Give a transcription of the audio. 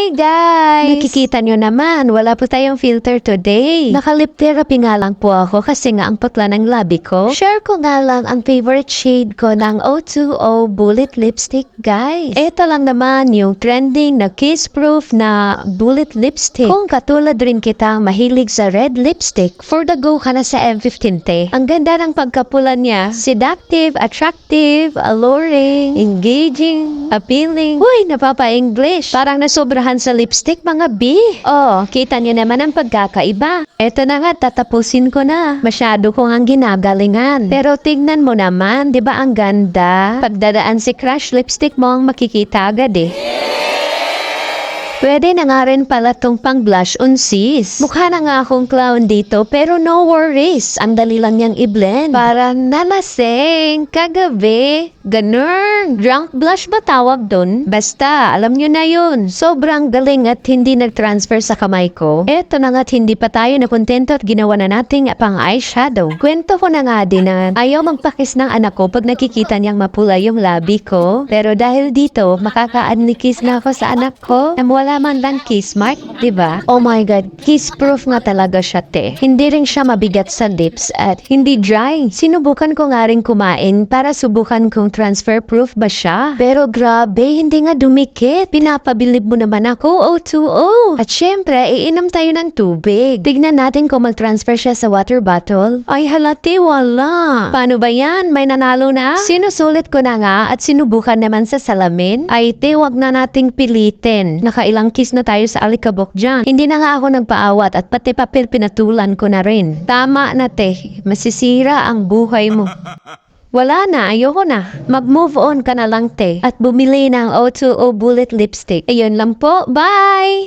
Hi guys! Nakikita nyo naman, wala po tayong filter today. Naka-lip therapy nga lang po ako kasi nga ang putla ng labi ko. Share ko nga lang ang favorite shade ko ng O2O Bullet Lipstick, guys. Ito lang naman yung trending na kiss-proof na bullet lipstick. Kung katulad rin kita mahilig sa red lipstick, for the go ka na sa M15T. Ang ganda ng pagkapula niya. Seductive, attractive, alluring, engaging, appealing. Uy, napapa-English. Parang nasobrahan sa lipstick, mga B. Oh, kita niyo naman ang pagkakaiba. Eto na nga, tatapusin ko na. Masyado ko ang ginagalingan. Pero tignan mo naman, di ba ang ganda? Pagdadaan si crush lipstick mo ang makikita agad eh. Pwede na nga rin pala tong pang blush on sis. Mukha na nga akong clown dito pero no worries. Ang dali lang niyang i-blend. Para nalasing, kagabi, ganun. Drunk blush ba tawag dun? Basta, alam nyo na yun. Sobrang galing at hindi nag-transfer sa kamay ko. Eto na nga't hindi pa tayo nakontento at ginawa na nating pang eyeshadow. Kwento ko na nga din na ayaw magpakis ng anak ko pag nakikita niyang mapula yung labi ko. Pero dahil dito, makaka-unlikis na ako sa anak ko. Wala man lang kiss mark, diba? Oh my God, kiss-proof nga talaga siya, te. Hindi rin siya mabigat sa lips at hindi dry. Sinubukan ko nga rin kumain para subukan kung transfer-proof ba siya. Pero grabe, hindi nga dumikit. Pinapabilib mo naman ako, O2O. At syempre, iinom tayo ng tubig. Tignan natin kung mag-transfer siya sa water bottle. Ay halati, wala. Paano ba yan? May nanalo na? Sinusulit ko na nga at sinubukan naman sa salamin. Ay te, wag na nating pilitin. Nakailang kiss na tayo sa alikabok dyan. Hindi na nga ako nagpaawat at pati papel pinatulan ko na rin. Tama na te, masisira ang buhay mo. Wala na, ayoko na. Mag-move on ka na lang te at bumili ng O2O Bullet Lipstick. Ayun lang po, bye!